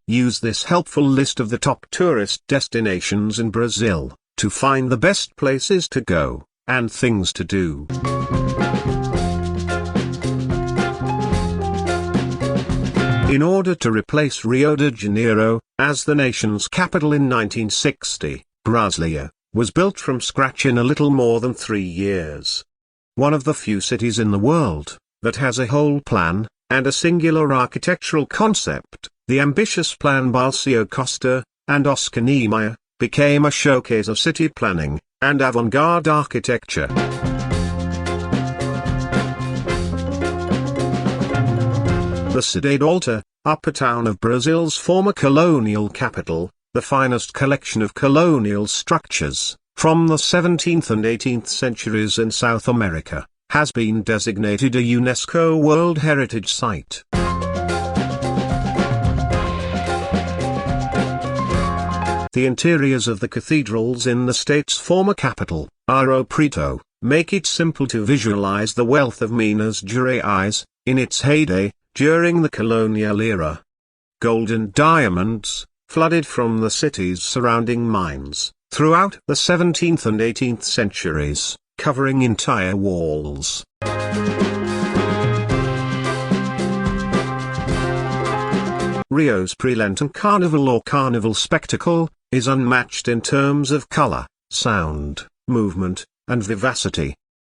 use this helpful list of the top tourist destinations in Brazil, to find the best places to go, and things to do. In order to replace Rio de Janeiro as the nation's capital in 1960, Brasilia was built from scratch in a little more than 3 years. One of the few cities in the world that has a whole plan and a singular architectural concept, the ambitious Plan Balsio Costa and Oscar Niemeyer became a showcase of city planning and avant-garde architecture. The Cidade Alta, upper town of Brazil's former colonial capital, the finest collection of colonial structures from the 17th and 18th centuries in South America, has been designated a UNESCO World Heritage Site. The interiors of the cathedrals in the state's former capital, Ouro Preto, make it simple to visualize the wealth of Minas Gerais in its heyday, during the colonial era. Gold and diamonds flooded from the city's surrounding mines throughout the 17th and 18th centuries, covering entire walls. Rio's pre-Lenten carnival or carnival spectacle is unmatched in terms of color, sound, movement, and vivacity.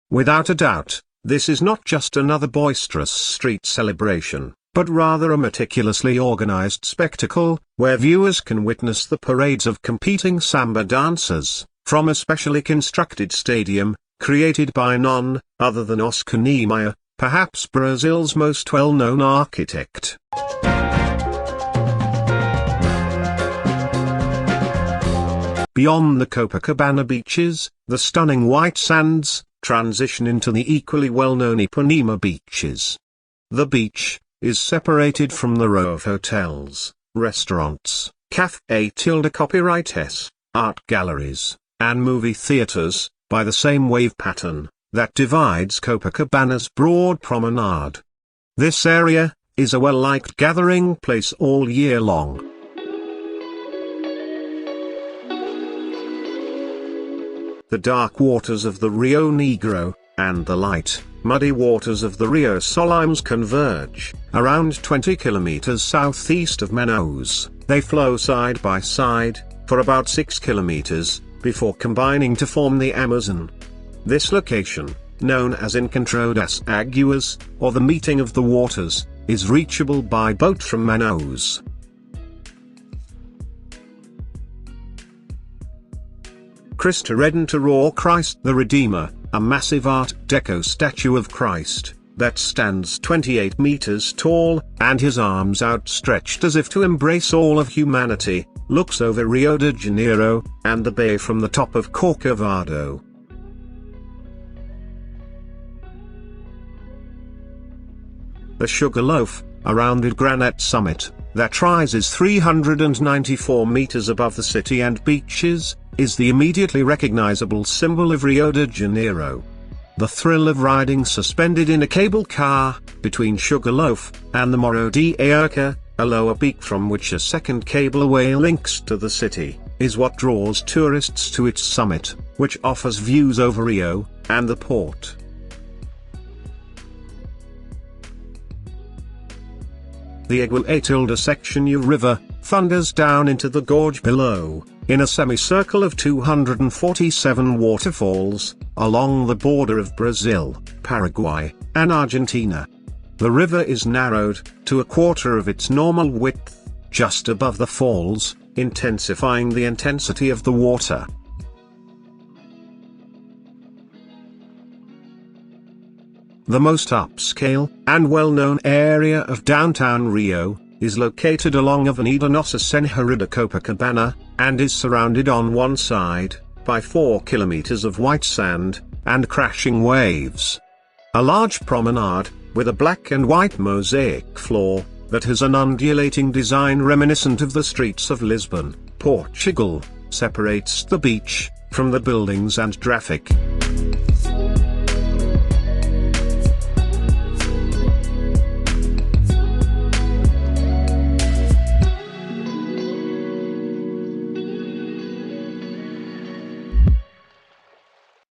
Without a doubt, this is not just another boisterous street celebration, but rather a meticulously organized spectacle, where viewers can witness the parades of competing samba dancers, from a specially constructed stadium, created by none other than Oscar Niemeyer, perhaps Brazil's most well-known architect. Beyond the Copacabana beaches, the stunning white sands transition into the equally well-known Ipanema beaches. The beach is separated from the row of hotels, restaurants, café-copyrights, art galleries, and movie theaters, by the same wave pattern that divides Copacabana's broad promenade. This area is a well-liked gathering place all year long. The dark waters of the Rio Negro and the light, muddy waters of the Rio Solimões converge around 20 kilometers southeast of Manaus. They flow side by side for about 6 kilometers before combining to form the Amazon. This location, known as Encontro das Águas, or the meeting of the waters, is reachable by boat from Manaus. Cristo Redentor or Christ the Redeemer, a massive Art Deco statue of Christ, that stands 28 meters tall, and his arms outstretched as if to embrace all of humanity, looks over Rio de Janeiro, and the bay from the top of Corcovado. The Sugarloaf, a rounded granite summit, that rises 394 meters above the city and beaches, is the immediately recognizable symbol of Rio de Janeiro. The thrill of riding suspended in a cable car, between Sugarloaf and the Morro de Areca, a lower peak from which a second cableway links to the city, is what draws tourists to its summit, which offers views over Rio and the port. The Iguaçu section River thunders down into the gorge below, in a semicircle of 247 waterfalls, along the border of Brazil, Paraguay, and Argentina. The river is narrowed to a quarter of its normal width, just above the falls, intensifying the intensity of the water. The most upscale and well-known area of downtown Rio is located along Avenida Nossa Senhora de Copacabana, and is surrounded on one side by 4 kilometers of white sand and crashing waves. A large promenade, with a black and white mosaic floor, that has an undulating design reminiscent of the streets of Lisbon, Portugal, separates the beach from the buildings and traffic.